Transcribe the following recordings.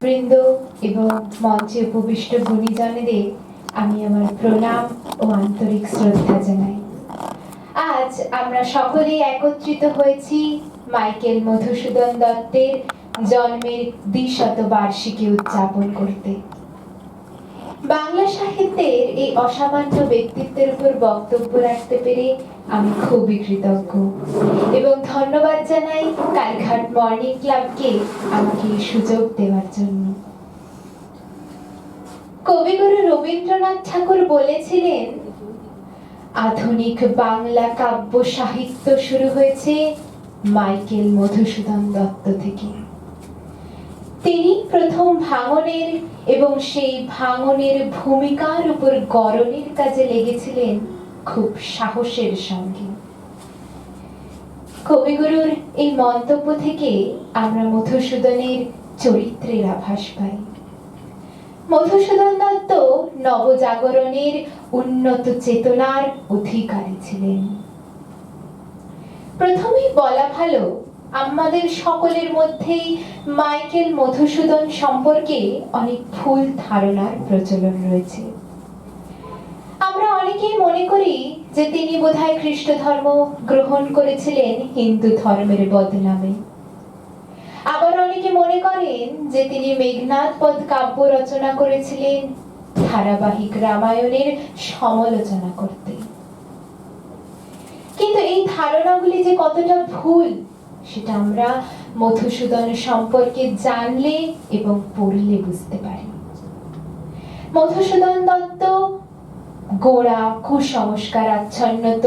বৃন্দ এবং মঞ্চে উপবিষ্ট গুণীজনেদের আমি আমার প্রণাম ও আন্তরিক শ্রদ্ধা জানাই। আজ আমরা সকলেই একত্রিত হয়েছি মাইকেল মধুসূদন দত্তের জন্মের দ্বিশতবার্ষিকী উদযাপন করতে। বাংলা সাহিত্যের এই অসামান্য ব্যক্তিত্বের উপর বক্তব্য রাখতে পেরে আমি খুবই কৃতজ্ঞ এবং ধন্যবাদ জানাই কালঘাট মর্নিং ক্লাবকে আমাকে এই সুযোগ দেওয়ার জন্য। কবিগুরু রবীন্দ্রনাথ ঠাকুর বলেছিলেন, আধুনিক বাংলা কাব্য সাহিত্য শুরু হয়েছে মাইকেল মধুসূদন দত্ত থেকে। তিনি প্রথম ভাঙনের এবং সেই ভাঙনের ভূমিকার উপর গড়নের কাজে লেগেছিলেন খুব সাহসের সঙ্গে। কবিগুরুর এই মন্তব্য থেকে আমরা মধুসূদনের চরিত্রের আভাস পাই। মধুসূদন দত্ত নবজাগরণের উন্নত চেতনার অধিকারী ছিলেন। প্রথমেই বলা ভালো, আমাদের সকলের মধ্যেই মাইকেল মধুসূদন সম্পর্কে অনেক ভুল ধারণার প্রচলন রয়েছে। আমরা অনেকেই মনে করি যে তিনি বোধহয় খ্রিস্ট ধর্ম গ্রহণ করেছিলেন হিন্দু ধর্মের বদনামে। আবার অনেকে মনে করেন যে তিনি মেঘনাদ পদ কাব্য রচনা করেছিলেন ধারাবাহিক রামায়ণের সমালোচনা করতে। কিন্তু এই ধারণাগুলি যে কতটা ভুল সেটা আমরা মধুসূদন সম্পর্কে জানলে এবং পড়লে বুঝতে পারি। মধুসূদন দত্ত গোঁড়া কুসংস্কার আচ্ছন্নত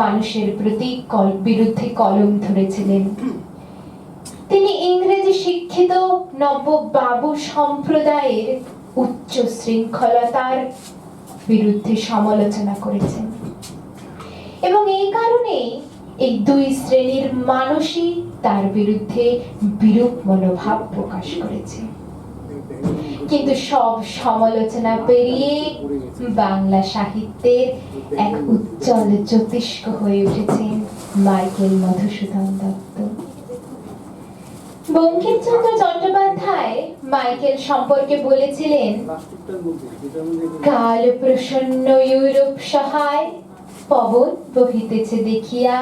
মানুষের প্রতি বিরুদ্ধে কলম ধরেছিলেন। তিনি ইংরেজি শিক্ষিত নববাবু সম্প্রদায়ের উচ্চ শৃঙ্খলতার বিরুদ্ধে সমালোচনা করেছেন এবং এই কারণে এই দুই শ্রেণীর মানুষই তার বিরুদ্ধে বিরূপ মনোভাব প্রকাশ করেছে। কিন্তু সব সমালোচনা পেরিয়ে বাংলা সাহিত্যের এক উজ্জ্বল জ্যোতিষ্ক হয়ে উঠেছেন মাইকেল মধুসূদন দত্ত। বঙ্কিমচন্দ্র চট্টোপাধ্যায় মাইকেল সম্পর্কে বলেছিলেন, কাল প্রসন্ন ইউরোপ সহায় পবন বহিতেছে দেখিয়া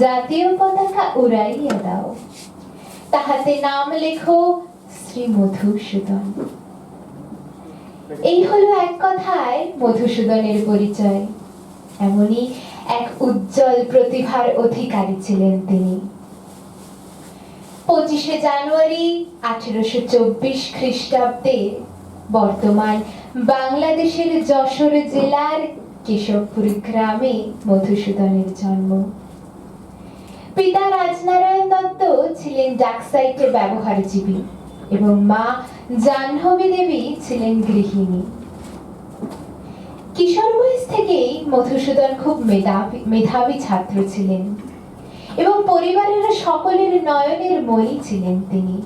জাতীয় পতাকা উড়াইয়া দাও, তাহাতে নাম লেখো শ্রী মধুসূদন। এই হলো এক কথায় মধুসূদনের পরিচয়। এমনই এক উজ্জ্বল প্রতিভার অধিকারী ছিলেন তিনি। 25শে জানুয়ারি 1824 খ্রিস্টাব্দে বর্তমান বাংলাদেশের যশোর জেলার কেশবপুর গ্রামে মধুসূদনের জন্ম। পিতা রাজনারায়ণ দত্ত ছিলেন ডাকসাইটে ব্যবহারজীবী এবং মা জাহ্নবী দেবী ছিলেন গৃহিণী। কিশোর বয়স থেকেই মধুসূদন খুব মেধাবী ছাত্র ছিলেন এবং পরিবারের সকলের নয়নের মণি ছিলেন তিনি।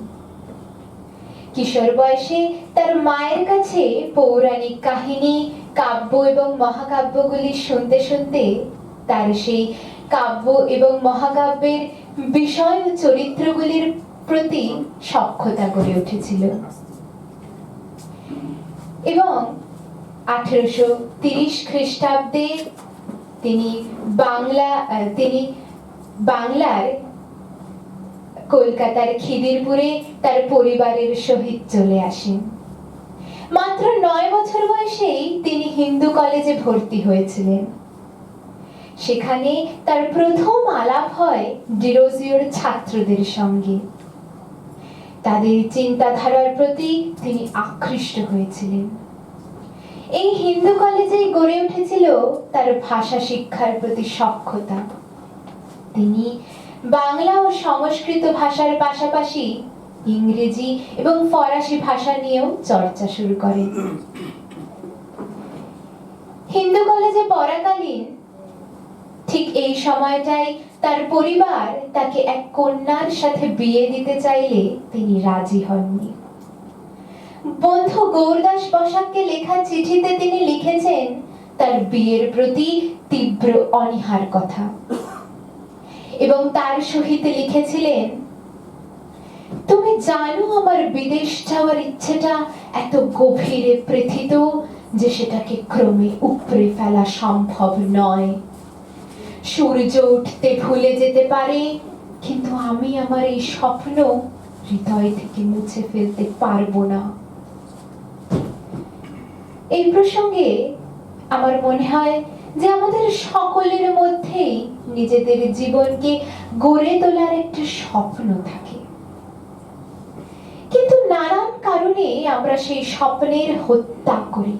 কিশোর বয়সে তার মায়ের কাছে পৌরাণিক কাহিনী, কাব্য এবং মহাকাব্যগুলি শুনতে শুনতে তার সেই কাব্য এবং মহাকাব্যের বিষয় ও চরিত্রগুলির প্রতি সখ্যতা গড়ে উঠেছিল এবং 1830 খ্রিস্টাব্দে তিনি বাংলার কলকাতার খিদিরপুরে তার পরিবারের সহিত চলে আসেন। মাত্র 9 বছর বয়সেই তিনি হিন্দু কলেজে ভর্তি হয়েছিলেন। সেখানে তার প্রথম আলাপ হয় ডিরোজিওর ছাত্রদের সঙ্গে। তাদের চিন্তাধারার প্রতি তিনি আকৃষ্ট হয়েছিলেন। এই হিন্দু কলেজেই গড়ে উঠেছিল তার ভাষা শিক্ষার প্রতি সখ্যতা। তিনি বাংলা ও সংস্কৃত ভাষার পাশাপাশি ইংরেজি এবং ফরাসি ভাষা নিয়েও চর্চা শুরু করেন। হিন্দু কলেজে পড়াকালীন ঠিক এই সময়টাই তার পরিবার তাকে এক কন্যার সাথে বিয়ে দিতে চাইলে তিনি রাজি হননি। বন্ধু গৌরদাস বসাককে লেখা চিঠিতে তিনি লিখেছেন তার বিয়ের প্রতি তীব্র অনীহার কথা এবং তার সহিত লিখেছিলেন, তুমি জানো আমার বিদেশ যাওয়ার ইচ্ছেটা এত গভীরে প্রথিত যে সেটাকে ক্রমে উপড়ে ফেলা সম্ভব নয়। সূর্য উঠতে ভুলে যেতে পারে, কিন্তু আমি আমার এই স্বপ্ন হৃদয় থেকে মুছে ফেলতে পারবো না। এই প্রসঙ্গে আমার মনে হয় যে আমাদের সকলের মধ্যেই নিজেদের জীবনকে গড়ে তোলার একটা স্বপ্ন থাকে, কিন্তু নানান কারণে আমরা সেই স্বপ্নের হত্যা করি।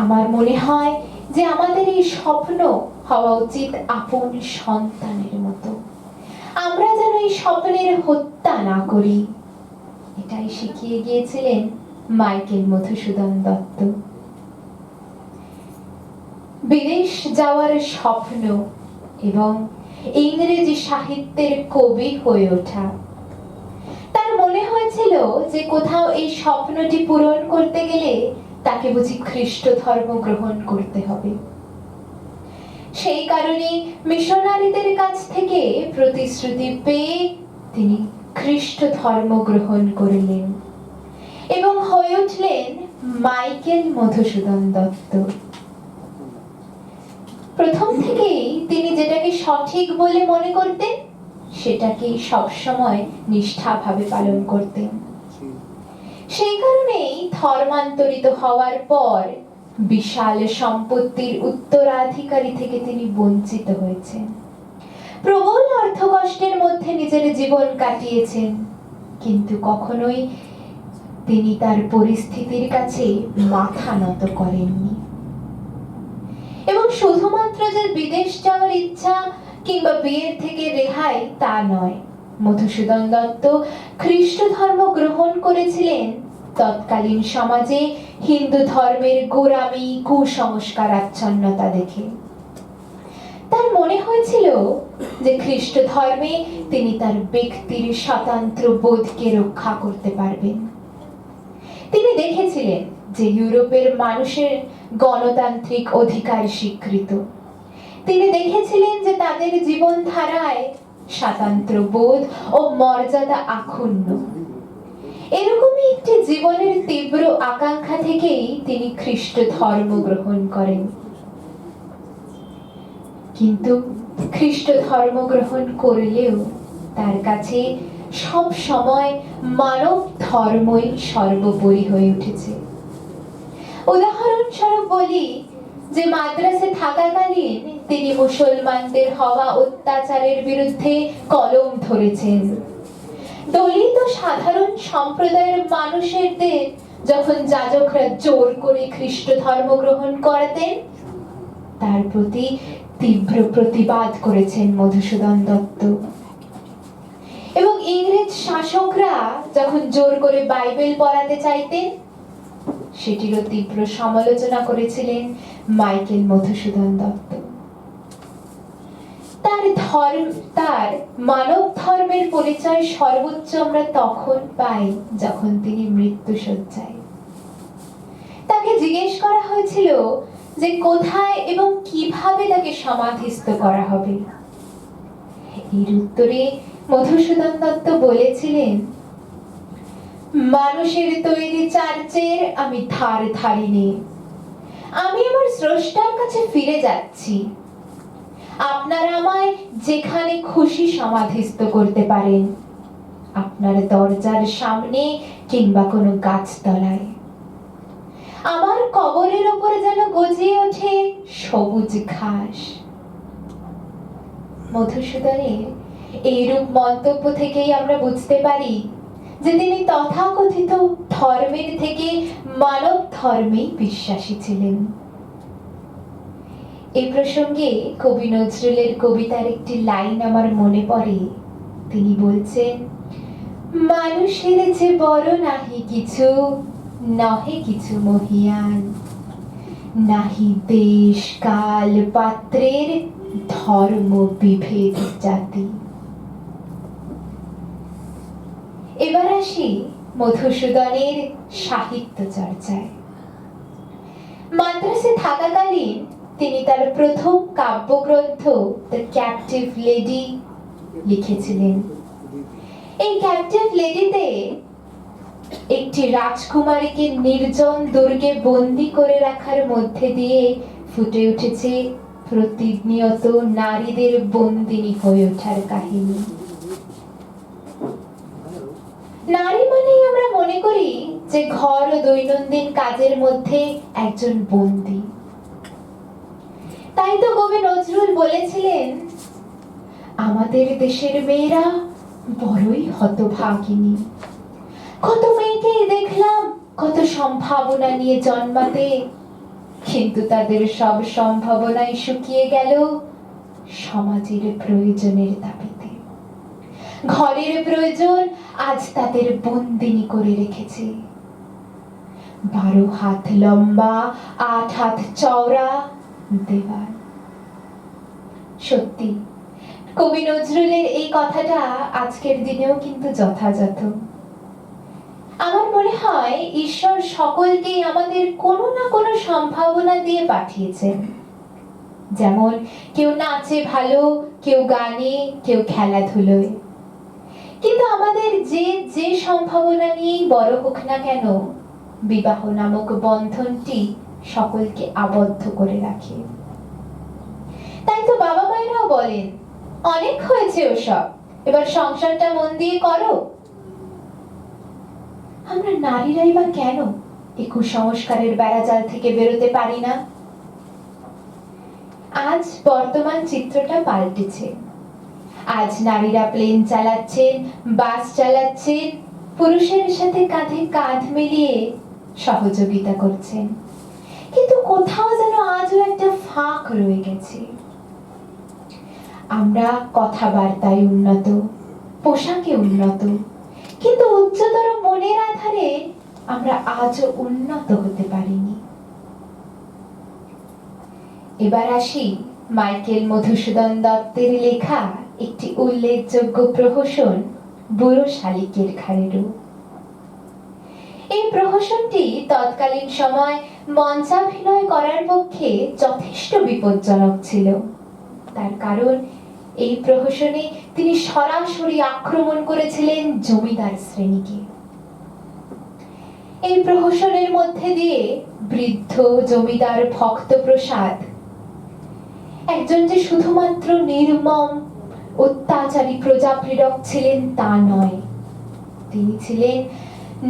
আমার মনে হয় যে আমাদের এই স্বপ্ন হওয়া উচিত আপন সন্তানের মতো। আমরা যেন এই স্বপ্নের হত্যা না করি, এটাই শিখিয়ে গিয়েছিলেন মাইকেল মধুসূদন দত্ত। বিদেশ যাওয়ার স্বপ্ন এবং ইংরেজি সাহিত্যের কবি হয়ে ওঠা, তার মনে হয়েছিল যে কোথাও এই স্বপ্নটি পূরণ করতে গেলে তাকে বুঝি খ্রিস্ট ধর্ম গ্রহণ করতে হবে। সেই কারণে মিশনারিদের কাছ থেকে প্রতিশ্রুতি পেয়ে তিনি খ্রিস্ট ধর্ম গ্রহণ করলেন এবং হয়ে উঠলেন মাইকেল মধুসূদন দত্ত। প্রথম থেকেই তিনি যেটাকে সঠিক বলে মনে করতেন সেটাকেই সবসময় নিষ্ঠাভাবে পালন করতেন। সেই কারণেই ধর্মান্তরিত হওয়ার পর বিশাল সম্পত্তির উত্তরাধিকারী থেকে তিনি বঞ্চিত হয়েছেন। প্রবল অর্থকষ্টের মধ্যে নিজের জীবন কাটিয়েছেন, কিন্তু কখনোই তিনি তার পরিস্থিতির কাছে মাথা নত করেননি। এবং শুধুমাত্র যে বিদেশ যাওয়ার ইচ্ছা কিংবা বিয়ের থেকে রেহাই তা নয়, মধুসূদন দত্ত খ্রিস্ট ধর্ম গ্রহণ করেছিলেন তৎকালীন সমাজে হিন্দু ধর্মের গোঁড়ামি কুসংস্কার আচ্ছন্নতা দেখে। তার মনে হয়েছিল যে খ্রিস্ট ধর্মে তিনি তার ব্যক্তির স্বতন্ত্র বোধকে রক্ষা করতে পারবেন। তিনি দেখেছিলেন যে ইউরোপের মানুষের গণতান্ত্রিক অধিকার স্বীকৃত। তিনি দেখেছিলেন যে তাদের জীবনধারায় স্বাতন্ত্র্য বোধ ও মর্যাদা আক্ষুণ্ণ। এরকমই একটি জীবনের তীব্র আকাঙ্ক্ষা থেকেই তিনি খ্রিস্ট ধর্ম গ্রহণ করেন। কিন্তু খ্রিস্ট ধর্ম গ্রহণ করলেও তার কাছে সব সময় মানব ধর্মই সর্বোপরি হয়ে উঠেছে। উদাহরণস্বরূপ বলি যে মাদ্রাসে থাকাকালীন তিনি মুসলমানদের হওয়া অত্যাচারের বিরুদ্ধে কলম ধরেছেন। দলিত সাধারণ সম্প্রদায়ের মানুষদের যখন যাজকরা জোর করে খ্রিস্ট ধর্ম গ্রহণ করাতেন তার প্রতি তীব্র প্রতিবাদ করেছেন মধুসূদন দত্ত। এবং ইংরেজ শাসকরা যখন জোর করে বাইবেল পড়াতে চাইতেন সেটিরও তীব্র সমালোচনা করেছিলেন মাইকেল মধুসূদন দত্ত। তার মানব ধর্মের পরিচয় সর্বোচ্চ আমরা তখন পাই যখন তিনি মৃত্যুশয্যায়। তাকে জিজ্ঞেস করা হয়েছিল যে কোথায় এবং কিভাবে তাকে সমাধিস্থ করা হবে। এর উত্তরে মধুসূদন দত্ত বলেছিলেন, মানুষের তৈরি চার্চের আমি ধার ধারিনি, আমি আমার স্রষ্টার কাছে ফিরে যাচ্ছি। আপনারা আমায় যেখানে খুশি সমাধিস্থ করতে পারেন, আপনার দরজার সামনে কিংবা কোনো গাছতলায়। আমার কবরের উপরে যেন গজিয়ে ওঠে সবুজ ঘাস। মধুসূদনের এইরূপ মন্তব্য থেকেই আমরা বুঝতে পারি যে তিনি তথাকথিত ধর্মের থেকে মানব ধর্মেই বিশ্বাসী ছিলেন। এই প্রসঙ্গে কবি নজরুলের কবিতার একটি লাইন আমার মনে পড়ে। তিনি বলছেন, মানুষের যে বড় নাহি কিছু, নহে কিছু মহিয়ান, নাহি দেশ কাল পাত্রের ধর্ম বিভেদ জাতি। এবার আসি মধুসূদনের সাহিত্য চর্চায়। মাদ্রাসে থাকাকালীন তিনি তার প্রথম কাব্যগ্রন্থ দ্য ক্যাপটিভ লেডি লিখেছিলেন এই ক্যাপ্টিভ লেডিতে একটি রাজকুমারীকে নির্জন দুর্গে বন্দী করে রাখার মধ্যে দিয়ে ফুটে উঠেছে প্রতিনিয়ত নারীদের বন্দিনী হয়ে ওঠার কাহিনী। নারী মানেই আমরা মনে করি যে ঘর ও দৈনন্দিন কাজের মধ্যে একজন বন্দী। তাই তো কবি নজরুল বলেছিলেন, আমাদের দেশের মেয়েরা বড়ই হতভাগিনী। কত মেয়েকে দেখলাম কত সম্ভাবনা নিয়ে জন্মাতে, কিন্তু তাদের সব সম্ভাবনাই শুকিয়ে গেল সমাজের প্রয়োজনের দাবিতে। ঘরের প্রয়োজন আজ তাদের বন্দিনী করে রেখেছে। 12 হাত লম্বা 8 হাত চওড়া দেওয়াল। সত্যি কবি নজরুলের এই কথাটা আজকের দিনেও কিন্তু যথাযথ। আমার মনে হয় ঈশ্বর সকলকেই আমাদের কোনো না কোনো সম্ভাবনা দিয়ে পাঠিয়েছেন। যেমন কেউ নাচে ভালো, কেউ গানে, কেউ খেলাধুলোয়। কিন্তু আমাদের যে সম্ভাবনা নিয়েই বড় হোক না কেন, বিবাহ নামক বন্ধনটি সকলকে আবদ্ধ করে রাখে। তাই তো বাবা মায়েরাও বলেন, অনেক হয়েছে ওসব, এবার সংসারটা মন দিয়ে করো। আমরা নারীরাই বা কেন এই কুসংস্কারের বেড়াজাল থেকে বেরোতে পারি না? আজ বর্তমান চিত্রটা পাল্টেছে। আজ নারীরা প্লেন চালাচ্ছেন, বাস চালাচ্ছেন, পুরুষের সাথে কাঁধে কাঁধ মিলিয়ে সহযোগিতা করছেন। কিন্তু কোথাও যেন আজও একটা ফাঁক রয়ে গেছে। আমরা কথাবার্তায় উন্নত, পোশাকে উন্নত, কিন্তু উচ্চতর মনের আধারে আমরা আজও উন্নত হতে পারিনি। এবার আসি মাইকেল মধুসূদন দত্তের লেখা একটি উল্লেখযোগ্য প্রহসন, বুড়ো শালিকের ঘাড়েরও। এই প্রহসনটি তৎকালীন সময় মঞ্চাভিনয় করার পক্ষে যথেষ্ট বিপজ্জনক ছিল। তার কারণ এই প্রহসনে তিনি সরাসরি আক্রমণ করেছিলেন জমিদার শ্রেণীকে। এই প্রহসনের মধ্যে দিয়ে বৃদ্ধ জমিদার ভক্তপ্রসাদ একজন যে শুধুমাত্র নির্মম অত্যাচারী প্রজাপীড়ক ছিলেন তা নয়, তিনি ছিলেন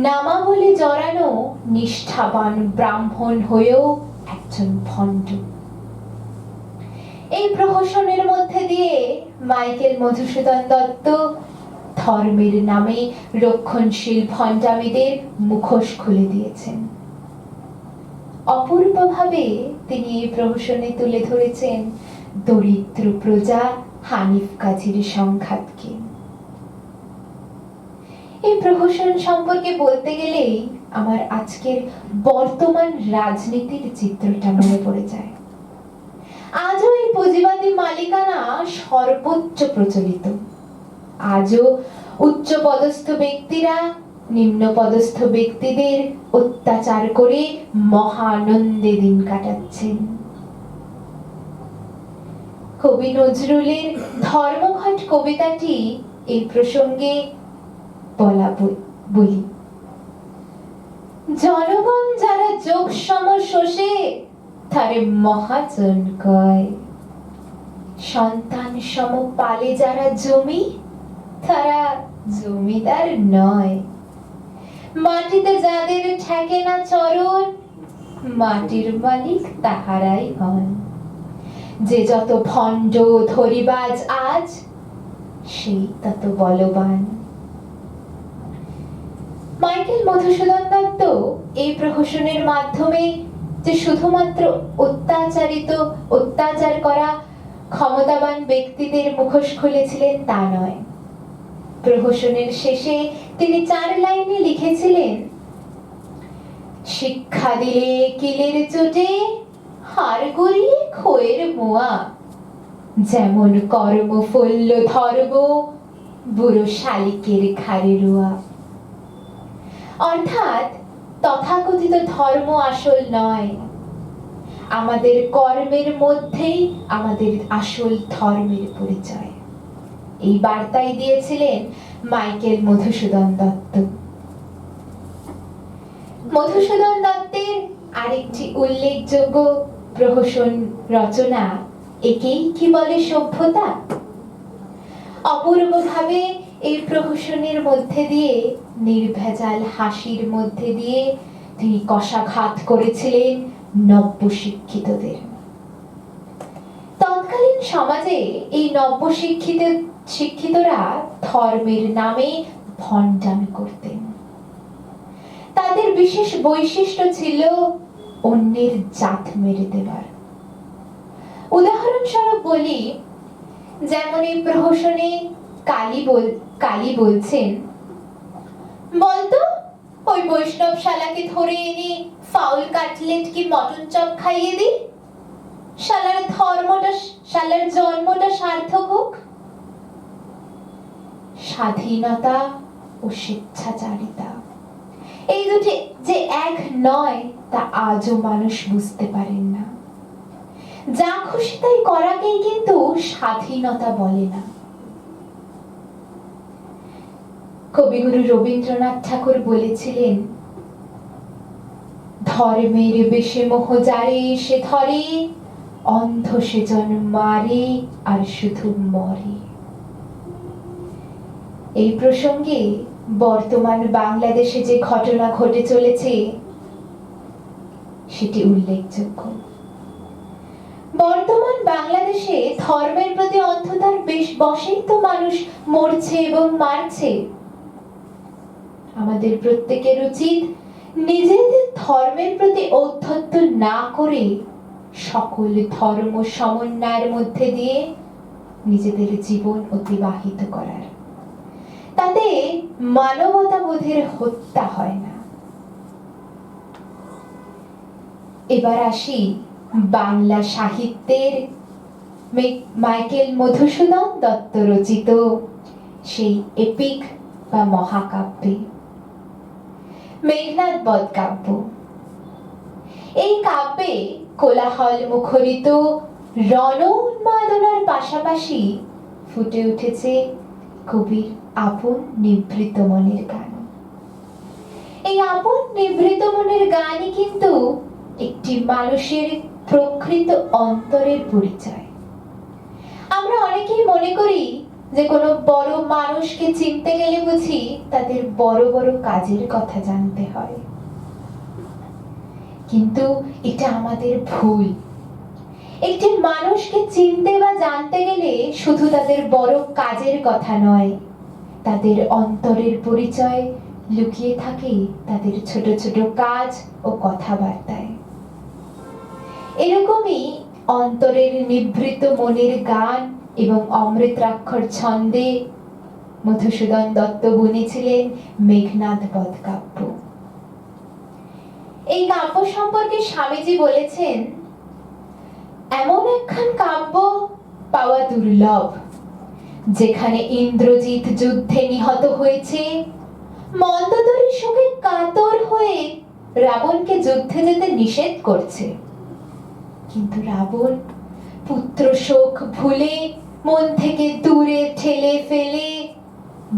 নামাবলী জড়ানো নিষ্ঠাবান ব্রাহ্মণ হয়েও একজন ভণ্ড। এই প্রহসনের মধ্যে দিয়ে মাইকেল মধুসূদন দত্ত ধর্মের নামে রক্ষণশীল ভণ্ডামীদের মুখোশ খুলে দিয়েছেন। অপূর্বভাবে তিনি এই প্রহসনে তুলে ধরেছেন দরিদ্র প্রজা হানিফ কাজীর সংঘাতকে। এই প্রহসন সম্পর্কে বলতে গেলেই আমার আজকের বর্তমান রাজনীতির চিত্রটা মনে পড়ে যায়। আজও এই পুঁজিবাদী মালিকানা সর্বোচ্চ প্রচলিত। আজও উচ্চ পদস্থ ব্যক্তিরা নিম্ন পদস্থ ব্যক্তিদের অত্যাচার করে মহানন্দে দিন কাটাচ্ছেন। কবি নজরুলের ধর্মঘট কবিতাটি এই প্রসঙ্গে বলি, জনগণ যারা যোগ সম শোষে তারে মহাজন কয়, সন্তান সম পালে যারা জমি তারা জমিদার নয়, মাটিতে যাদের ঠেকে না চরণ মাটির মালিক তাহারাই হন, যে যত ভণ্ড ধরিবাজ আজ সেই তত বলবান। মাইকেল মধুসূদন দত্ত এই প্রহসনের মাধ্যমে যে শুধুমাত্র অত্যাচার করা ক্ষমতাবান ব্যক্তিদের মুখোশ খুলেছিলেন তা নয়। প্রহসনের শেষে তিনি 4 লাইনে লিখেছিলেন, শিক্ষা দিলে কিলের চোটে হাড় গড়িয়ে খোয়ের মোয়া, যেমন কর্ম ফল্য ধর্ম বুড়ো শালিকের ঘাড়ে রোয়া। অর্থাৎ তথাকথিত ধর্ম আসল নয়, আমাদের কর্মের মধ্যেই আমাদের আসল ধর্মের পরিচয়। এই বার্তাই দিয়েছিলেন মাইকেল মধুসূদন দত্ত। মধুসূদন দত্তের আরেকটি উল্লেখযোগ্য প্রহসন রচনা একেই কি বলে সভ্যতা। অপূর্বভাবে এই প্রহসনের মধ্যে দিয়ে, নির্ভেজাল হাসির মধ্যে দিয়ে তিনি কষাঘাত করেছিলেন নব্য শিক্ষিতদের। তৎকালীন সমাজে এই নব্য শিক্ষিতরা ধর্মের নামে ভণ্ডামি করতেন। তাদের বিশেষ বৈশিষ্ট্য ছিল অন্যের জাত মেরে দেওয়ার। উদাহরণস্বরূপ বলি, যেমন এই প্রহসনে কালী বলছেন, বলতো ওই বৈষ্ণব শালাকে ধরে এনে ফাউল কাটলেট কি মটন চপ খাইয়ে দি, শালার জন্মটা সার্থক হোক। স্বাধীনতা ও স্বেচ্ছাচারিতা এই দুটি যে এক নয় তা আজও মানুষ বুঝতে পারেন না। যা খুশি তাই করাকেই কিন্তু স্বাধীনতা বলে না। কবিগুরু রবীন্দ্রনাথ ঠাকুর বলেছিলেন, ধর্মের বেশে মোহ যারে সে ধরে, অন্ধ সেজন মারে আর শুধু মরে। এই প্রসঙ্গে বর্তমান বাংলাদেশে যে ঘটনা ঘটে চলেছে সেটি উল্লেখযোগ্য। বর্তমান বাংলাদেশে ধর্মের প্রতি অন্ধতার বশেই তো মানুষ মরছে এবং মারছে। আমাদের প্রত্যেকের উচিত নিজেদের ধর্মের প্রতি ঔদ্ধত্য না করে সকল ধর্ম সমন্বয়ের মধ্যে দিয়ে নিজেদের জীবন অতিবাহিত করার। তাতে মানবতাবোধের হত্যা হয় না। এবার আসি বাংলা সাহিত্যের মাইকেল মধুসূদন দত্ত রচিত সেই এপিক বা মহাকাব্যে, মেঘনাদ বধ কাব্য। এই কাব্যে কোলাহল মুখরিত রণ উন্মাদনার পাশাপাশি ফুটে উঠেছে কবির আপন নিভৃত মনের গান। এই আপন নিভৃত মনের গানই কিন্তু একটি মানুষের প্রকৃত অন্তরের পরিচয়। আমরা অনেকেই মনে করি যে কোনো বড় মানুষকে চিনতে গেলে বুঝি তাদের বড় বড় কাজের কথা জানতে হয়, কিন্তু এটা আমাদের ভুল। একটি মানুষকে চিনতে বা জানতে গেলে শুধু তাদের বড় কাজের কথা নয়, তাদের অন্তরের পরিচয় লুকিয়ে থাকে তাদের ছোট ছোট কাজ ও কথাবার্তায়। এরকমই অন্তরের নিভৃত মনের গান এবং অমৃতাক্ষর ছন্দে মধুসূদন দত্ত বুনেছিলেন মেঘনাদ বধ কাব্য। এই কাব্য সম্পর্কে স্বামীজি বলেছেন, এমন একখান কাব্য পাওয়া দুর্লভ, যেখানে ইন্দ্রজিৎ যুদ্ধে নিহত হয়েছে, মন্দোদরী শোকে কাতর হয়ে রাবণকে যুদ্ধে যেতে নিষেধ করছে, কিন্তু রাবণ পুত্র শোক ভুলে মন থেকে দূরে ঠেলে ফেলে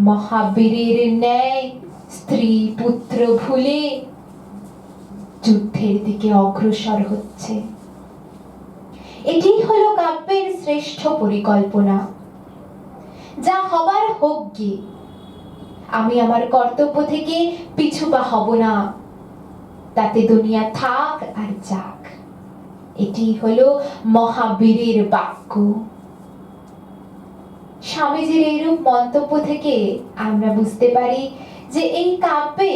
মহাবীরের ন্যায় স্ত্রী পুত্র ভুলে যুদ্ধের দিকে অগ্রসর হচ্ছে। এটি হলো কাব্যের শ্রেষ্ঠ পরিকল্পনা। যা হবার হোক গে, আমি আমার কর্তব্য থেকে পিছু পা হব না, তাতে দুনিয়া থাক আর যাক। এটি হলো মহাবীরের বাক্য। স্বামীজির এইরূপ মন্তব্য থেকে আমরা বুঝতে পারি যে এই কাব্যে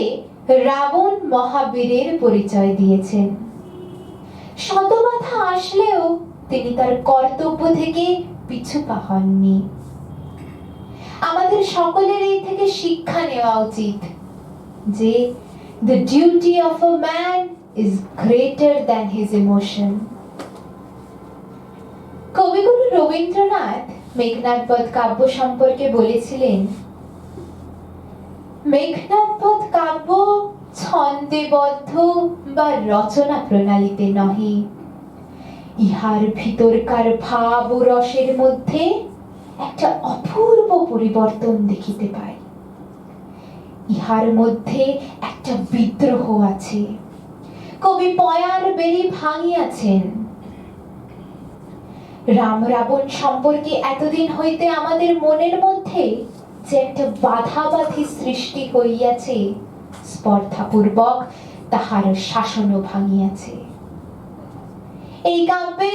রাবণ মহাবীরের পরিচয় দিয়েছেন। শত বাধা আসলেও তিনি তার কর্তব্য থেকে পিছু পা হননি। আমাদের সকলের এই থেকে শিক্ষা নেওয়া উচিত যে the duty of a man is greater than his emotion. কবিগুরু রবীন্দ্রনাথ মেঘনাদ বধ কাব্য সম্পর্কে বলেছিলেন, মেঘনাদ বধ কাব্য ছন্দেবদ্ধ বা রচনা প্রণালীতে নহে, ইহার ভিতরকার ভাব ও রসের মধ্যে একটা অপূর্ব পরিবর্তন দেখিতে পাই। ইহার মধ্যে একটা বিদ্রোহ আছে। কবি পয়ার বেরি ভাঙিয়াছেন। রাম রাবণ সম্পর্কে এতদিন হইতে আমাদের মনের মধ্যে যে একটা বাধাবাধি সৃষ্টি হইয়াছে, স্পর্ধাপূর্বক তাহার শাসনও ভাঙিয়াছে। এই কাব্যে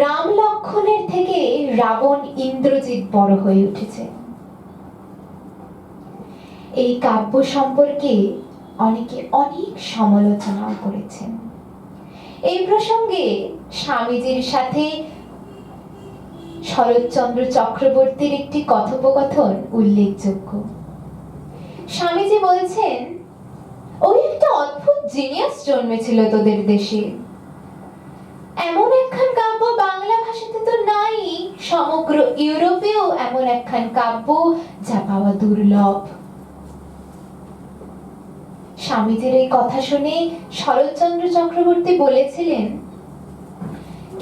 রাম লক্ষণের থেকে রাবণ ইন্দ্রজিৎ বড় হয়ে উঠেছে। এই কাব্য সম্পর্কে অনেকে অনেক সমালোচনাও করেছেন। এই প্রসঙ্গে স্বামীজির সাথে শরৎচন্দ্র চক্রবর্তীর একটি কথোপকথন উল্লেখযোগ্য। স্বামীজি বলছেন, ওই একটা অদ্ভুত জিনিয়াস জন্মেছিল তোদের দেশে। এমন একখান কাব্য বাংলা ভাষাতে তো নাই, সমগ্র ইউরোপেও এমন একখান কাব্য যা পাওয়া দুর্লভ। স্বামীজির এই কথা শুনে শরৎচন্দ্র চক্রবর্তী বলেছিলেন,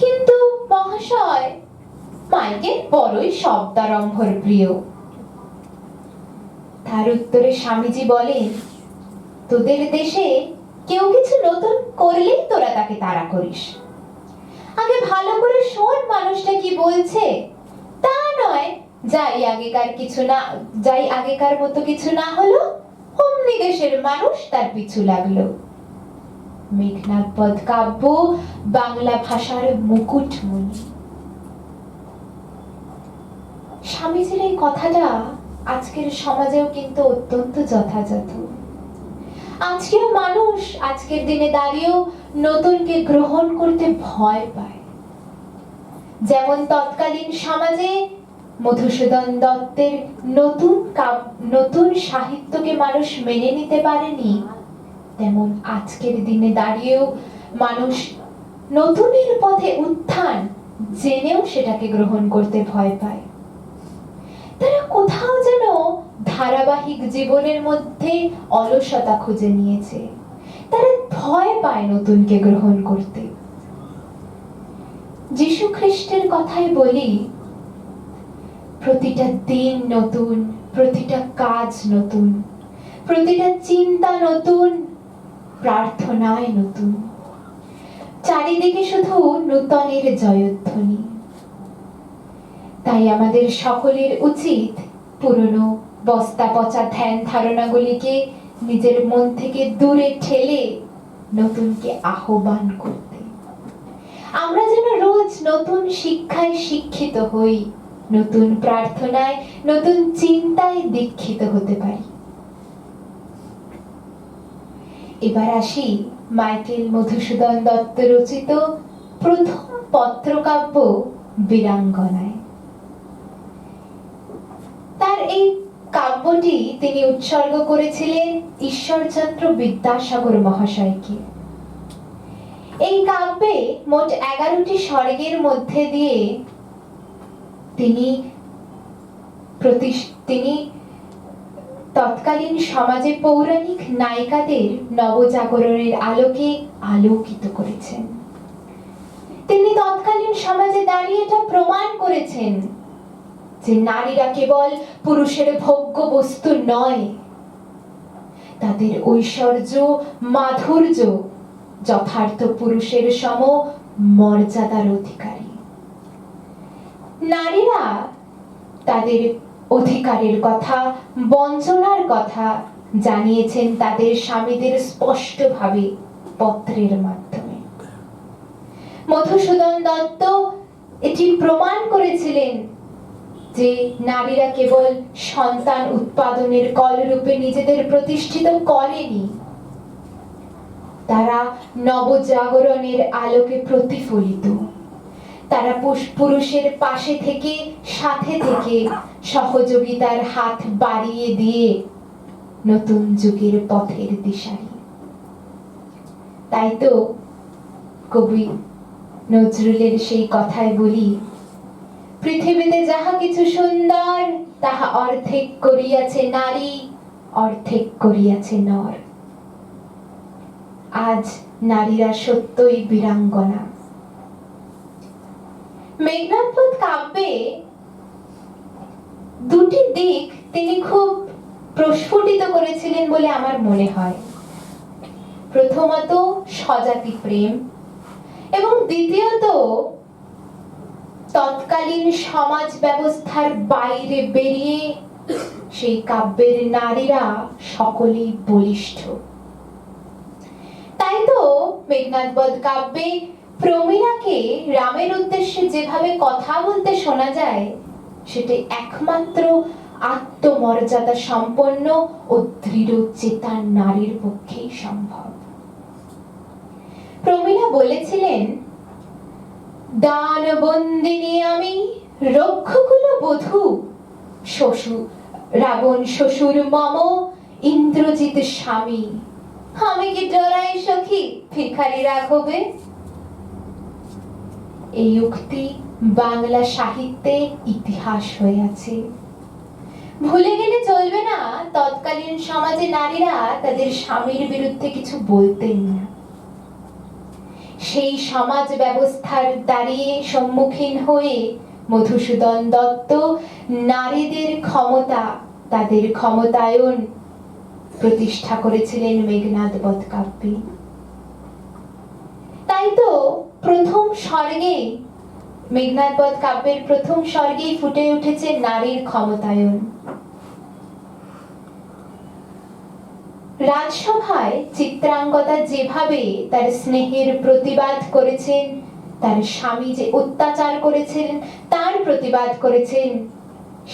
কিন্তু মহাশয়, মাইকেল বড়ই শব্দারম্ভর প্রিয়। তার উত্তরে স্বামীজি বলেন, তোদের দেশে কেউ কিছু নতুন করলেই তোরা তাকে তাড়া করিস। আগে ভালো করে শোন মানুষটা কি বলছে। তা নয়, যাই আগেকার মতো কিছু না হলো, অমনি দেশের মানুষ তার পিছু লাগলো। মেঘনাদ বধ কাব্য বাংলা ভাষার মুকুটমণি। স্বামীজির এই কথাটা আজকের সমাজেও কিন্তু অত্যন্ত যথাযথ। আজকেও মানুষ আজকের দিনে দাঁড়িয়েও নতুনকে গ্রহণ করতে ভয় পায়। যেমন তৎকালীন সমাজে মধুসূদন দত্তের নতুন সাহিত্যকে মানুষ মেনে নিতে পারেনি, তেমন আজকের দিনে দাঁড়িয়েও মানুষ নতুনের পথে উত্থান জেনেও সেটাকে গ্রহণ করতে ভয় পায়। তারা কোথাও যেন ধারাবাহিক জীবনের মধ্যে অলসতা খুঁজে নিয়েছে। তারা ভয় পায় নতুনকে গ্রহণ করতে। যীশু খ্রিস্টের কথাই বলি, প্রতিটা দিন নতুন, প্রতিটা কাজ নতুন, প্রতিটা চিন্তা নতুন, প্রার্থনায় নতুন। চারিদিকে শুধু নূতনের জয়ধ্বনি। তাই আমাদের সকলের উচিত পুরনো বস্তা পচা ধ্যান ধারণাগুলিকে নিজের মন থেকে দূরে ঠেলে নতুনকে আহ্বান করতে। আমরা যেন রোজ নতুন শিক্ষায় শিক্ষিত হই, নতুন প্রার্থনায়, নতুন চিন্তায় দীক্ষিত হতে পারি। এবার আসি মাইকেল মধুসূদন দত্ত রচিত প্রথম পত্রকাব্য বীরাঙ্গনায়। তার এই কাব্যটি তিনি উৎসর্গ করেছিলেন ঈশ্বরচন্দ্র বিদ্যাসাগর মহাশয়কে। এই কাব্যে মোট 11টি স্বর্গের মধ্যে দিয়ে তিনি তৎকালীন সমাজে পৌরাণিক নায়িকাদের নবজাগরণের আলোকে আলোকিত করেছেন। তিনি তৎকালীন সমাজে দাঁড়িয়ে এটা প্রমাণ করেছেন যে নারীরা কেবল পুরুষের ভোগ্য বস্তু নয়, তাদের ঐশ্বর্য, মাধুর্য যথার্থ পুরুষের সম মর্যাদার অধিকারী। নারীরা তাদের অধিকারের কথা, বঞ্চনার কথা জানিয়েছেন তাদের স্বামীদের স্পষ্টভাবে পত্রের মাধ্যমে। মধুসূদন দত্ত এটি প্রমাণ করেছিলেন যে নারীরা কেবল সন্তান উৎপাদনের কলরূপে নিজেদের প্রতিষ্ঠিত করেনি, তারা নবজাগরণের আলোকে প্রতিফলিত। তারা পুরুষের পাশে থেকে, সাথে থেকে সহযোগিতার হাত বাড়িয়ে দিয়ে নতুন যুগের পথের দিশারি। তাই তো কবি নজরুলের সেই কথায় বলি, পৃথিবীতে যাহা কিছু সুন্দর তাহা অর্ধেক করিয়াছে নারী, অর্ধেক করিয়াছে নর। আজ নারীরা সত্যই বীরাঙ্গনা। মেঘনাদ বধ কাব্যে দুটি দিক তিনি খুব প্রস্ফুটিত করেছিলেন বলে আমার মনে হয়। প্রথমত স্বজাতি প্রেম, এবং দ্বিতীয়ত তৎকালীন সমাজ ব্যবস্থার বাইরে বেরিয়ে সেই কাব্যের নারীরা সকলেই বলিষ্ঠ। তাই তো মেঘনাদ বধ কাব্যে প্রমীলাকে রামের উদ্দেশ্যে যেভাবে কথা বলতে শোনা যায়, সেটা একমাত্র আত্মমর্যাদা সম্পন্ন ও দৃঢ় চেতার নারীর পক্ষেই সম্ভব। প্রমীলা বলেছিলেন, দান বন্দিনী আমি, রক্ষকুল বধূ, শ্বশুর রাবণ শ্বশুর মম, ইন্দ্রজিৎ স্বামী, আমি কি ডরাই সখী ভিখারি রাঘবে। এই উক্তি বাংলা সাহিত্যে ইতিহাস হয়ে আছে। ভুলে গেলে চলবে না, তৎকালীন সমাজে নারীরা তাদের স্বামীর বিরুদ্ধে কিছু বলতেন না। সেই সমাজ ব্যবস্থার দাঁড়িয়ে সম্মুখীন হয়ে মধুসূদন দত্ত নারীদের ক্ষমতা, তাদের ক্ষমতায়ন প্রতিষ্ঠা করেছিলেন মেঘনাদ বধ কাব্যে। তাই তো প্রথম স্বর্গে, মেঘনাদ বধ কাব্যের প্রথম স্বর্গেই ফুটে উঠেছে নারীর ক্ষমতায়ন। রাজসভায় চিত্রাঙ্গদা যেভাবে তার স্নেহের প্রতিবাদ করেছেন, তার স্বামী যে অত্যাচার করেছেন তার প্রতিবাদ করেছেন,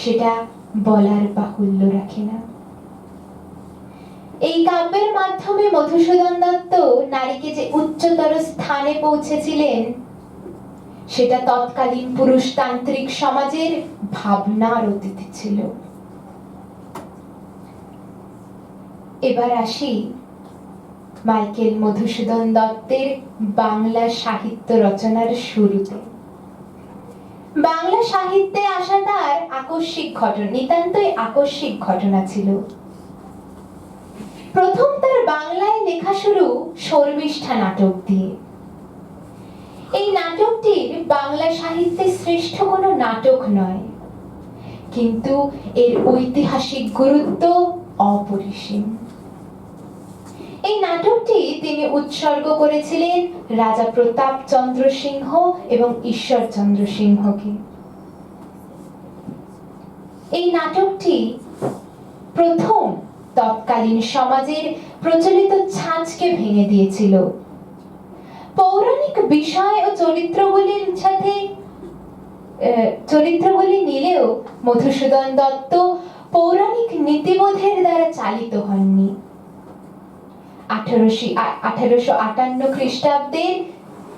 সেটা বলার বাহুল্য রাখে না। এই কাব্যের মাধ্যমে মধুসূদন দত্ত নারীকে যে উচ্চতর স্থানে পৌঁছেছিলেন, সেটা তৎকালীন পুরুষতান্ত্রিক সমাজের ভাবনার অতীত ছিল। এবার আসি মাইকেল মধুসূদন দত্তের বাংলা সাহিত্য রচনার শুরুতে। বাংলা সাহিত্যে আসা তার আকস্মিক ঘটনা, নিতান্তই আকস্মিক ঘটনা ছিল। প্রথম তার বাংলায় লেখা শুরু শর্মিষ্ঠা নাটক দিয়ে। এই নাটকটির বাংলা সাহিত্যে শ্রেষ্ঠ কোনো নাটক নয়, কিন্তু এর ঐতিহাসিক গুরুত্ব অপরিসীম। এই নাটকটি তিনি উৎসর্গ করেছিলেন রাজা প্রতাপ চন্দ্র সিংহ এবং ঈশ্বরচন্দ্র সিংহকে। এই নাটকটি প্রথম তৎকালীন সমাজের প্রচলিত ছাঁচকে ভেঙে দিয়েছিল। পৌরাণিক বিষয় ও চরিত্রগুলির সাথে চরিত্রগুলি নিলেও মধুসূদন দত্ত পৌরাণিক নীতিবোধের দ্বারা চালিত হননি। 1858 খ্রিস্টাব্দের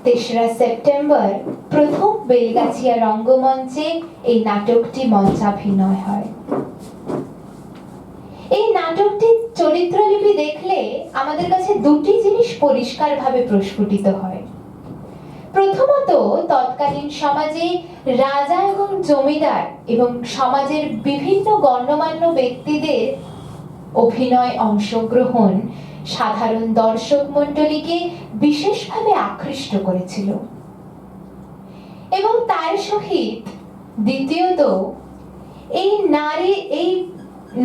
3রা সেপ্টেম্বর প্রথম বেলগাছিয়া রঙ্গমঞ্চে এই নাটকটি মঞ্চাভিনয় হয়। এই নাটকটির চরিত্রলিপি দেখলে আমাদের কাছে দুটি জিনিস পরিষ্কারভাবে প্রস্ফুটিত হয়। প্রথমত, তৎকালীন সমাজে রাজা এবং জমিদার এবং সমাজের বিভিন্ন গণ্যমান্য ব্যক্তিদের অভিনয় অংশগ্রহণ সাধারণ দর্শক মণ্ডলীকে বিশেষভাবে আকৃষ্ট করেছিল। এবং তার সহিত দ্বিতীয়ত, এই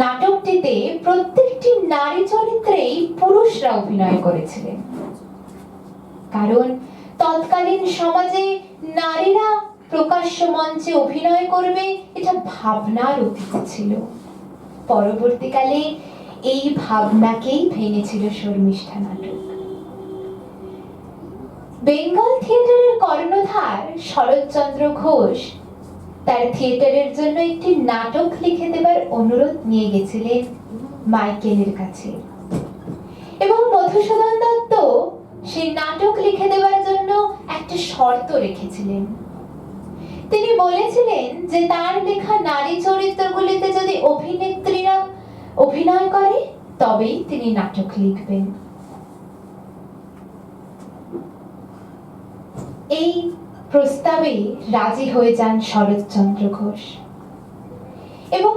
নাটকটিতে প্রত্যেকটি নারী চরিত্রেই পুরুষরা অভিনয় করেছিলেন। কারণ তৎকালীন সমাজে নারীরা প্রকাশ্য মঞ্চে অভিনয় করবে, এটা ভাবনার অতীত ছিল। পরবর্তীকালে এই ভাবনাকেই ভেঙেছিল শর্মিষ্ঠা নাটক। বেঙ্গল থিয়েটারের কর্ণধার শরৎচন্দ্র ঘোষ তার থিয়েটারের জন্য একটি নাটক লিখে দেবার অনুরোধ নিয়ে গেছিলেন মাইকেলের কাছে, এবং মধুসূদন দত্ত সেই নাটক লিখে দেওয়ার জন্য একটা শর্ত রেখেছিলেন। তিনি বলেছিলেন যে তার লেখা নারী চরিত্রগুলিতে যদি অভিনেত্রীরা অভিনয় করে তবেই তিনি নাটক লিখবেন। এই প্রস্তাবে রাজি হয়ে যান শরৎচন্দ্র ঘোষ, এবং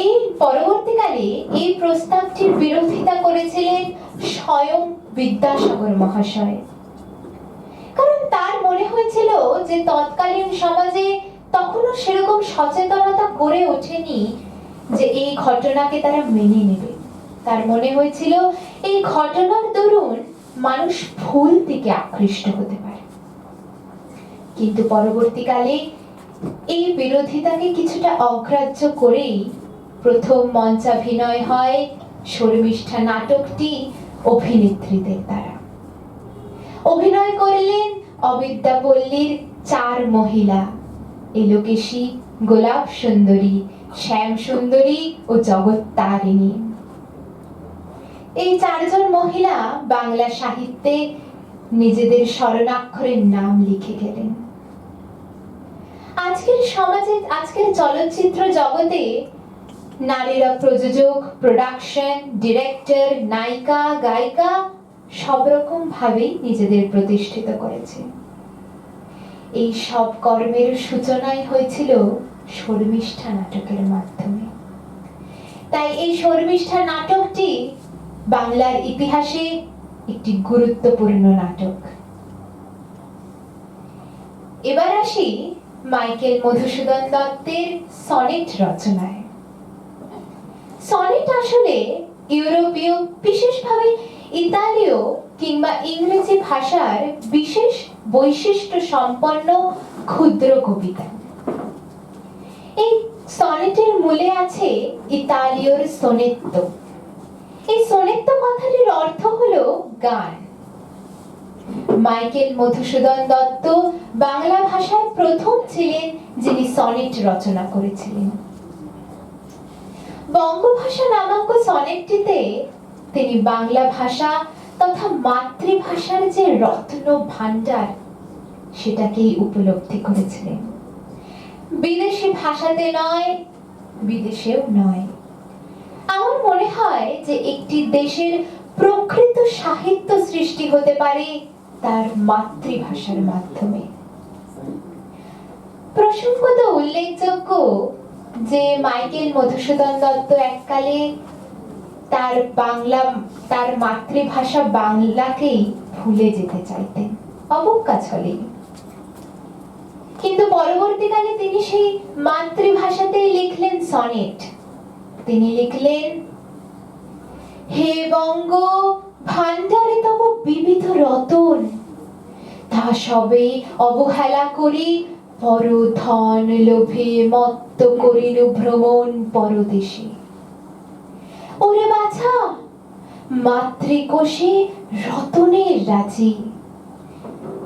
এই পরবর্তীকালে এই প্রস্তাবটির বিরোধিতা করেছিলেন স্বয়ং বিদ্যাসাগর মহাশয়। কারণ তার মনে হয়েছিল যে তৎকালীন সমাজে তখনও সেরকম সচেতনতা গড়ে ওঠেনি যে এই ঘটনাকে তারা মেনে নেবে। তার মনে হয়েছিল এই ঘটনার দরুন মানুষ ভুল দিকে আকৃষ্ট হতে পারে। কিন্তু পরবর্তীকালে এই বিরোধিতাকে কিছুটা অগ্রাহ্য করেই প্রথম মঞ্চাভিনয় হয় শর্মিষ্ঠা নাটকটি অভিনেত্রীদের দ্বারা। অভিনয় করলেন অবিদ্যাপল্লীর 4 মহিলা, এলোকেশী, গোলাপ সুন্দরী, শ্যাম সুন্দরী ও জগত্তারিণী। এই 4 জন মহিলা বাংলা সাহিত্যে নিজেদের স্মরণাক্ষরের নাম লিখে গেলেন। আজকের সমাজে, আজকের চলচ্চিত্র জগতে নারীরা প্রযোজক, প্রোডাকশন, ডিরেক্টর, নায়িকা, গায়িকা সব রকম ভাবেই নিজেদের প্রতিষ্ঠিত করেছে। এই সব কর্মের সূচনাই হয়েছিল শর্মিষ্ঠা নাটকের মাধ্যমে। তাই এই শর্মিষ্ঠা নাটকটি বাংলার ইতিহাসে একটি গুরুত্বপূর্ণ নাটক। এবার আসি মাইকেল মধুসূদন দত্তের সনেট রচনায়। সনেট আসলে ইউরোপীয়, বিশেষভাবে ইতালীয় কিংবা ইংরেজি ভাষার বিশেষ বৈশিষ্ট্য সম্পন্ন ক্ষুদ্র কবিতা। এই সনেটের মূলে আছে ইতালীয়র সোনেত্তো। এই সোনেত্তো কথাটির অর্থ হলো গান। মাইকেল মধুসূদন দত্ত বাংলা ভাষায় প্রথম ছিলেন যিনি সনেট রচনা করেছিলেন। বঙ্গভাষা নামক সনেটটিতে তিনি বাংলা ভাষা তথা মাতৃভাষার যে রত্ন ভান্ডার সেটাকেই উপলব্ধি করেছিলেন। বিদেশি ভাষাতে নয়, বিদেশেও নয়। আমার মনে হয় যে একটি দেশের প্রকৃত সাহিত্য সৃষ্টি হতে পারে তার মাতৃভাষার মাধ্যমে। প্রসঙ্গত উল্লেখযোগ্য যে মাইকেল মধুসূদন দত্ত এককালে তার মাতৃভাষা বাংলাকেই ভুলে যেতে চাইতেন, অবজ্ঞা ছলে। কিন্তু পরবর্তীকালে তিনি সেই মাতৃভাষাতেই লিখলেন সনেট। তিনি লিখলেন, হে বঙ্গ, ভান্ডারে তব বিবিধ রতন, তা সবে অবহেলা করি পর ধন লোভে মত্ত করিল ভ্রমণ পরদেশে। ওরে বাছা, মাতৃকোষে রতনের রাজি,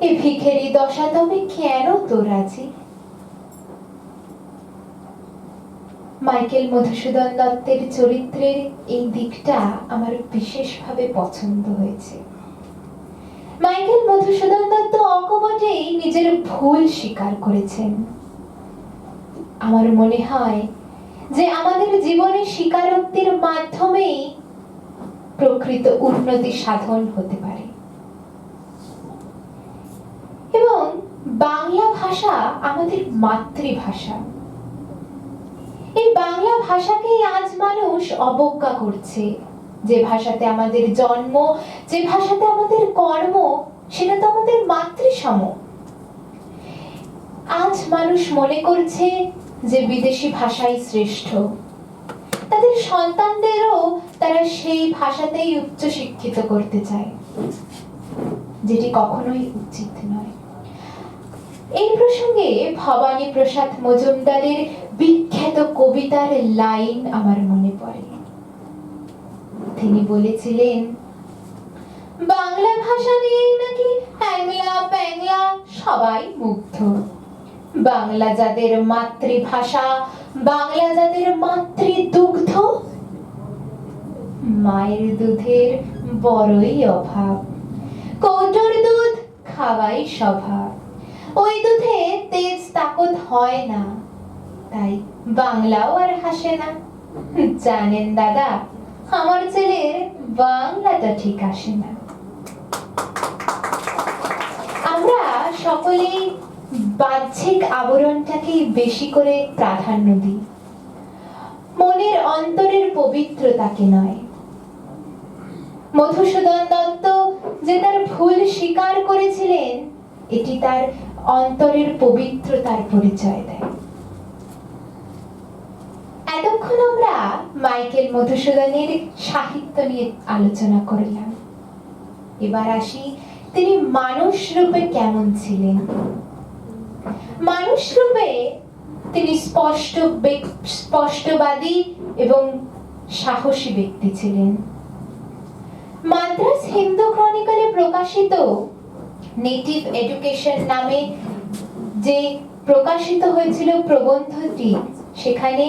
এ ভিখেরি দশা তবে কেন তো রাজি? মাইকেল মধুসূদন দত্তের চরিত্রের এই দিকটা আমার বিশেষভাবে পছন্দ হয়েছে। মাইকেল মধুসূদন দত্ত অকপটেই নিজের ভুল স্বীকার করেছেন। আমার মনে হয় যে আমাদের জীবনে স্বীকারোক্তির মাধ্যমেই প্রকৃত উন্নতি সাধন হতে পারে। এবং বাংলা ভাষা আমাদের মাতৃভাষা। এই বাংলা ভাষাকেই আজ মানুষ অবজ্ঞা করছে। যে ভাষাতে আমাদের জন্ম, যে ভাষাতে আমাদের কর্ম, সেটা তো আমাদের মাতৃসম। আজ মানুষ মনে করছে যে বিদেশি ভাষাই শ্রেষ্ঠ। তাদের সন্তানদেরও তারা সেই ভাষাতেই উচ্চ শিক্ষিত করতে চায়, যেটি কখনোই উচিত নয়। এই প্রসঙ্গে ভবানী প্রসাদ মজুমদারের বিখ্যাত কবিতার লাইন আমার মনে পড়ে। তিনি বলেছিলেন, বাংলা ভাষা নিয়েই নাকি হ্যাংলা প্যাংলা সবাই মুগ্ধ। বাংলা যাদের মাতৃভাষা, বাংলা যাদের মাতৃদুগ্ধ, মায়ের দুধের বড়ই অভাব, কৌটোর দুধ খাওয়াই স্বভাব। ওই দুধে তেজ তাকত হয় না, তাই বাংলাও আর হাসে না। জানেন দাদা, আমার ছেলের বাংলাটা ঠিক আসে না। আমরা সকলেই বাহ্যিক আবরণটাকে বেশি করে প্রাধান্য দিই, মনের অন্তরের পবিত্রতাকে নয়। মধুসূদন দত্ত যে তার ভুল স্বীকার করেছিলেন, এটি তার অন্তরের পবিত্রতার পরিচয় দেয়। এতক্ষণ এতক্ষণ আমরা মাইকেল মধুসূদনের সাহিত্য নিয়ে আলোচনা করলাম। এবার আসি তিনি মানুষ রূপে কেমন ছিলেন। মানুষ রূপে তিনি স্পষ্টবাদী এবং সাহসী ব্যক্তি ছিলেন। মাদ্রাজ হিন্দু ক্রনিকলে প্রকাশিত নেটিভ এডুকেশন নামে যে প্রকাশিত হয়েছিল প্রবন্ধটি, সেখানে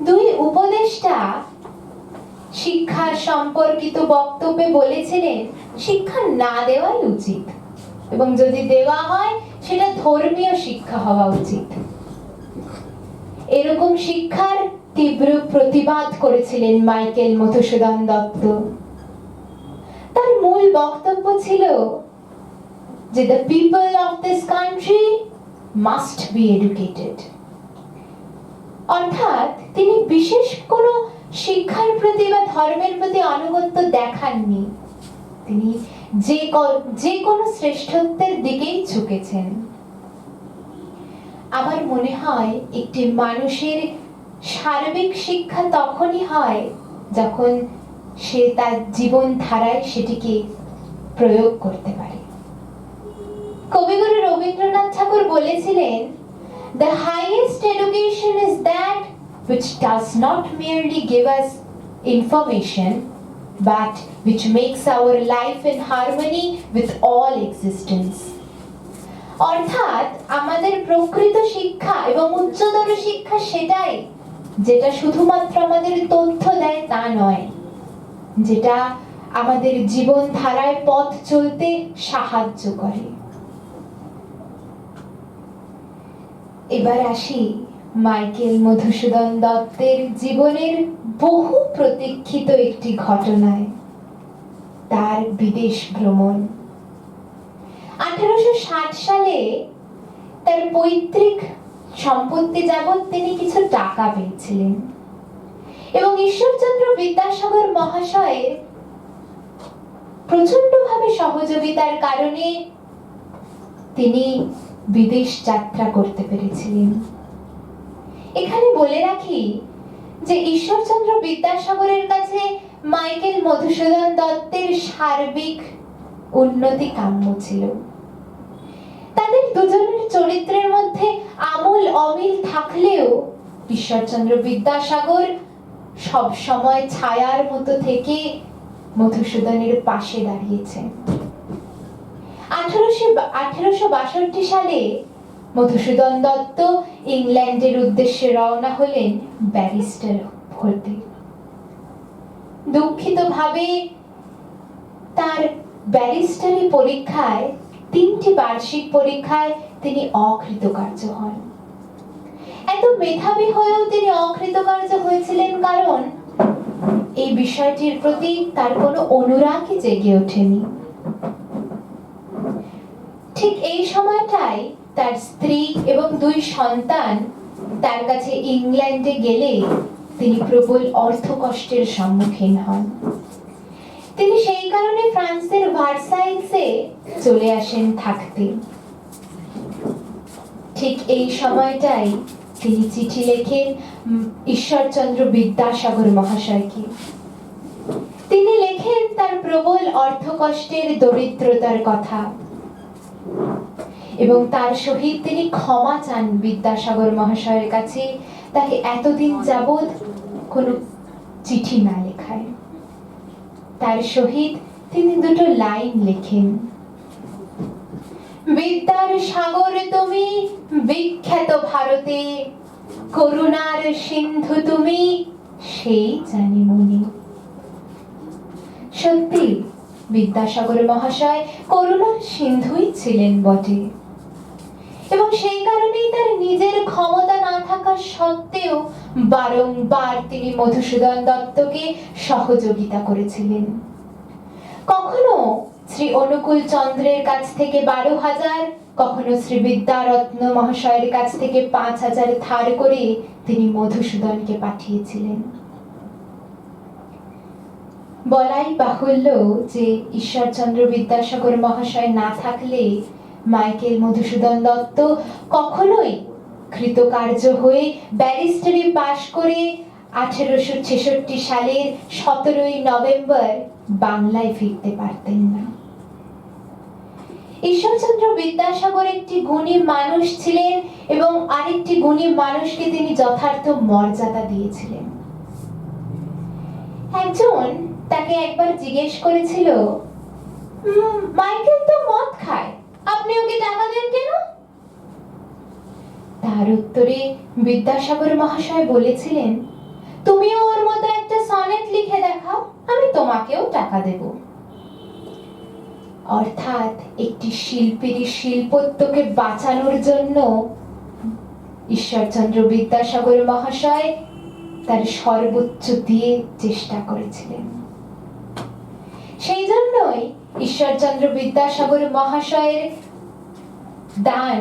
দুই উপদেষ্টা শিক্ষা সম্পর্কিত বক্তব্যে বলেছিলেন শিক্ষা না দেওয়াই উচিত এবং যদি দেওয়া হয় সেটা ধর্মীয় শিক্ষা হওয়া উচিত। এরকম শিক্ষার তীব্র প্রতিবাদ করেছিলেন মাইকেল মধুসূদন দত্ত। তার মূল বক্তব্য ছিল যে the people of this country must be educated। অর্থাৎ তিনি বিশেষ কোনো শিক্ষার প্রতি বা ধর্মের প্রতি আনুগত্য দেখাননি, তিনি যে কোনো শ্রেষ্ঠত্বের দিকেই ঝুঁকেছেন। আমার মনে হয় একটি মানুষের সার্বিক শিক্ষা তখনই হয় যখন সে তার জীবন ধারায় সেটিকে প্রয়োগ করতে পারে। কবিগুরু রবীন্দ্রনাথ ঠাকুর বলেছিলেন, the highest education is that which does not merely give us information but which makes our life in harmony with all existence। অর্থাৎ আমাদের প্রকৃত শিক্ষা এবং উচ্চতর শিক্ষা সেটাই যেটা শুধুমাত্র আমাদের তথ্য দেয় তা নয়, যেটা আমাদের জীবন ধারায় পথ চলতে সাহায্য করে। এবার আসি মাইকেল মধুসূদন দত্তের জীবনের বহু প্রতীক্ষিত একটি ঘটনায়, তার বিদেশ ভ্রমণ। 1860 সালে তার পৈতৃক সম্পত্তি যাবৎ তিনি কিছু টাকা পেয়েছিলেন এবং ঈশ্বরচন্দ্র বিদ্যাসাগর মহাশয়ের প্রচন্ডভাবে সহযোগিতার কারণে তিনি বিদেশ যাত্রা করতে পেরেছিলেন। এখানে বলে রাখি যে ঈশ্বরচন্দ্র বিদ্যাসাগরের কাছে মাইকেল মধুসূদন দত্তের সার্বিক উন্নতি কাম্য ছিল। তাদের দুজনের চরিত্রের মধ্যে আমূল অমিল থাকলেও ঈশ্বরচন্দ্র বিদ্যাসাগর সব সময় ছায়ার মতো থেকে মধুসূদনের পাশে দাঁড়িয়েছেন। 1862 সালে মধুসূদন দত্ত ইংল্যান্ডের উদ্দেশ্যে রওনা হলেন ব্যারিস্টার হতে। দুঃখিতভাবে তার ব্যারিস্টারি পরীক্ষায় 3টি বার্ষিক পরীক্ষায় তিনি অকৃতকার্য হন। এত মেধাবী হয়েও তিনি অকৃতকার্য হয়েছিলেন কারণ এই বিষয়টির প্রতি তার কোনো অনুরাগই জেগে ওঠেনি। ঠিক এই সময়টাই তার স্ত্রী এবং 2 সন্তান তার কাছে ইংল্যান্ডে গেলে তিনি প্রবল অর্থকষ্টের সম্মুখীন হন। তিনি সেই কারণে ফ্রান্সের ভার্সাইলসে চলে আসেন থাকতে। ঠিক এই সময়টাই তিনি চিঠি লেখেন ঈশ্বরচন্দ্র বিদ্যাসাগর মহাশয়কে। তিনি লেখেন তার প্রবল অর্থকষ্টের, দরিদ্রতার কথা এবং তার সহিত তিনি ক্ষমা চান বিদ্যাসাগর মহাশয়ের কাছে তাকে এতদিন যাবৎ কোনো চিঠি না লেখায়। তার সহিত তিনি 2 লাইন লেখেন, বিদ্যার সাগর তুমি বিখ্যাত ভারতে, করুণার সিন্ধু তুমি সেই জানি মনে। সত্যি বিদ্যাসাগর মহাশয় করুণার সিন্ধুই ছিলেন বটে এবং সেই কারণেই তার নিজের ক্ষমতা না থাকা সত্ত্বেও বারংবার তিনি মধুসূদন দত্তকে সহযোগিতা করেছিলেন। কখনো শ্রী অনুকূল চন্দ্রের কাছ থেকে 12,000, কখনো শ্রী বিদ্যারত্ন মহাশয়ের কাছ থেকে 5,000 ধার করে তিনি মধুসূদনকে পাঠিয়েছিলেন। বলাই বাহুল্য যে ঈশ্বরচন্দ্র বিদ্যাসাগর মহাশয় না থাকলে মাইকেল মধুসূদন দত্ত কখনোই কৃতকার্য হয়ে ব্যারিস্টারি পাশ করে 1866 সালের 17 নভেম্বর বাংলায় ফিরতে পারতেন না। ঈশ্বরচন্দ্র বিদ্যাসাগর একটি গুণী মানুষ ছিলেন এবং আরেকটি গুণী মানুষকে তিনি যথার্থ মর্যাদা দিয়েছিলেন। একজন তাকে একবার জিজ্ঞেস করেছিল, মাইকেল তো মদ খায়, আপনি ওকে টাকা দেন কেন? তার উত্তরে বিদ্যাসাগর মহাশয় বলেছিলেন, তুমিও ওর মতো একটা সনেট লিখে দেখাও, আমি তোমাকেও টাকা দেব। অর্থাৎ একটি শিল্পীর শিল্পত্বকে বাঁচানোর জন্য ঈশ্বরচন্দ্র বিদ্যাসাগর মহাশয় তার সর্বোচ্চ দিয়ে চেষ্টা করেছিলেন। সেই জন্যই ঈশ্বরচন্দ্র বিদ্যাসাগর মহাশয়ের দান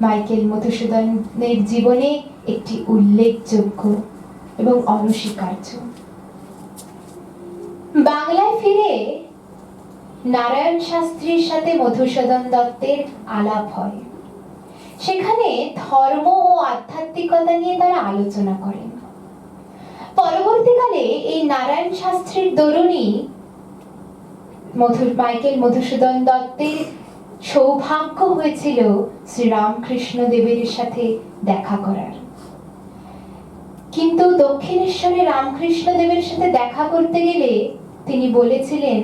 মাইকেল মধুসূদনের জীবনে একটি উল্লেখযোগ্য এবং অনস্বীকার্য। বাংলায় ফিরে নারায়ণ শাস্ত্রীর সাথে মধুসূদন দত্তের আলাপ হয়। সেখানে ধর্ম ও আধ্যাত্মিকতা নিয়ে তারা আলোচনা করেন। পরবর্তীকালে এই নারায়ণ শাস্ত্রীর দরুণী মাইকেল মধুসূদন দত্তের সৌভাগ্য হয়েছিল শ্রীরামকৃষ্ণ দেবের সাথে দেখা করার। কিন্তু দক্ষিণেশ্বরে রামকৃষ্ণ দেবের সাথে দেখা করতে গেলে তিনি বলেছিলেন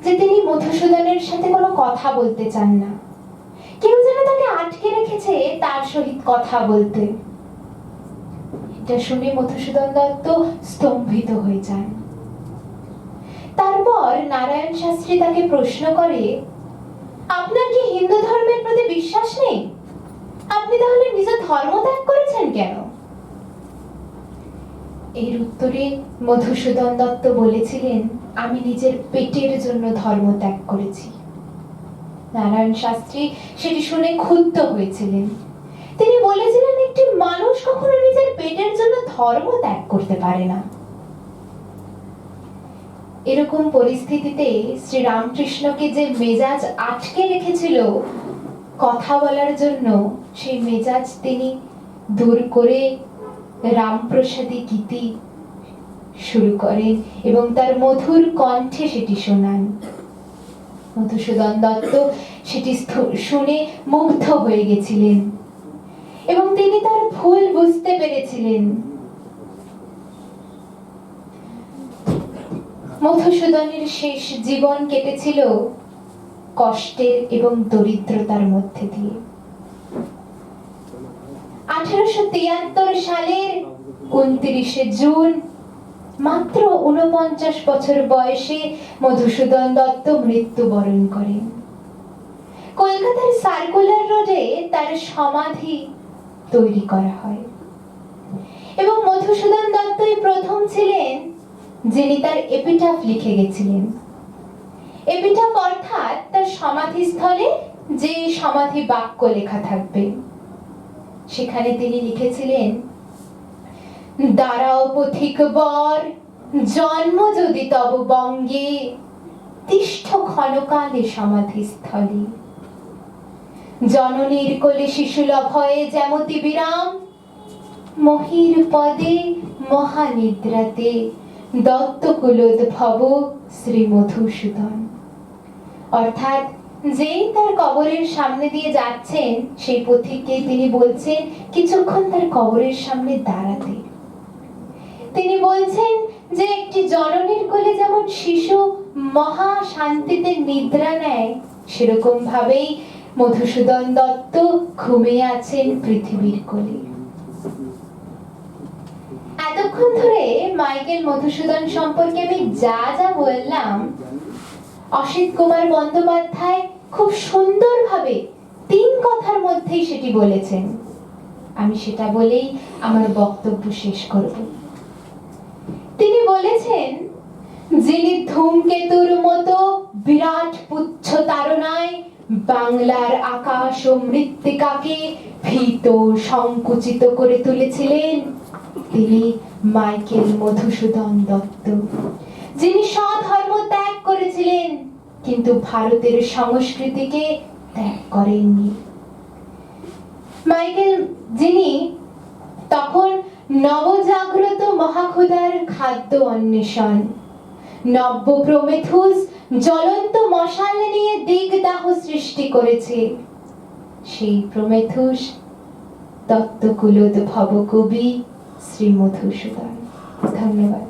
যে তিনি মধুসূদনের সাথে কোনো কথা বলতে চান না, কেউ যেন তাকে আটকে রেখেছে তার সহিত কথা বলতে। এটা শুনে মধুসূদন দত্ত স্তম্ভিত হয়ে যান। তারপর নারায়ণ শাস্ত্রী তাকে প্রশ্ন করে, আপনার কি হিন্দু ধর্মের প্রতি বিশ্বাস নেই? আপনি তাহলে নিজ ধর্ম ত্যাগ করেছেন কেন? এর উত্তরে মধুসূদন দত্ত বলেছিলেন, আমি নিজের পেটের জন্য ধর্ম ত্যাগ করেছি। নারায়ণ শাস্ত্রী সেটি শুনে ক্ষুব্ধ হয়েছিলেন। তিনি বলেছিলেন, একটি মানুষ কখনো নিজের পেটের জন্য ধর্ম ত্যাগ করতে পারে না। এরকম পরিস্থিতিতে শ্রীরামকৃষ্ণকে যে মেজাজ আটকে রেখেছিল কথা বলার জন্য, সেই মেজাজ তিনি দূর করে রামপ্রসাদী গীতি শুরু করেন এবং তার মধুর কণ্ঠে সেটি শোনান। মধুসূদন দত্ত সেটি শুনে মুগ্ধ হয়ে গেছিলেন এবং তিনি তার ভুল বুঝতে পেরেছিলেন। মধুসূদনের শেষ জীবন কেটেছিল কষ্টের এবং দরিদ্রতার মধ্যে দিয়ে। 1873 সালের 29 জুন মাত্র 49 বছর বয়সে মধুসূদন দত্ত মৃত্যুবরণ করেন। কলকাতার সার্কুলার রোডে তার সমাধি তৈরি করা হয় এবং মধুসূদন দত্তই প্রথম ছিলেন যিনি তার এপিটাফ লিখে গেছিলেন। এপিটাফ অর্থাৎ তার সমাধিস্থলে যে সমাধি বাক্য লেখা থাকবে। সেখানে তিনি লিখেছিলেন, দাঁড়াও পথিক বর, জন্ম যদি তব বঙ্গে, তিষ্ঠ ক্ষণকালে সমাধিস্থলে। জননীর কোলে শিশুলভ হয়ে যেমতি বিরাম, মহির পদে মহানিদ্রাতে দত্ত কুলোদ্ভব শ্রী মধুসূদন। অর্থাৎ যেই তার কবরের সামনে দিয়ে যাচ্ছেন সেই পথিককে তিনি বলছেন কিছুক্ষণ তার কবরের সামনে দাঁড়াতে। তিনি বলছেন যে একটি জননীর কোলে যেমন শিশু মহা শান্তিতে নিদ্রা নেয়, সেরকম ভাবেই মধুসূদন দত্ত ঘুমিয়ে আছেন পৃথিবীর কোলে। এতক্ষণ ধরে মাইকেল মধুসূদন সম্পর্কে আমি যা যা বললাম, অসিত কুমার বন্দ্যোপাধ্যায় খুব সুন্দরভাবে 3 কথার মধ্যেই সেটি বলেছেন। আমি সেটা বলেই আমার বক্তব্য শেষ করব। তিনি বলেছেন, যিনি ধূমকেতুর মতো বিরাট পুচ্ছ তারণায় বাংলার আকাশ ও মৃত্তিকাকে ভীত সংকুচিত করে তুলেছিলেন, তিনি মাইকেল মধুসূদন দত্ত। যিনি স্বধর্ম ত্যাগ করেছিলেন কিন্তু ভারতের সংস্কৃতিকে ত্যাগ করেননি। মাইকেল যিনি তখন নবজাগ্রত মহাক্ষুধার খাদ্য অন্বেষণ, নব্য প্রমেথুস জ্বলন্ত মশাল নিয়ে দিগদাহ সৃষ্টি করেছে। সেই প্রমেথুস তত্ত্বকুলোদ্ভব কবি শ্রী মধুসূদন। ধন্যবাদ।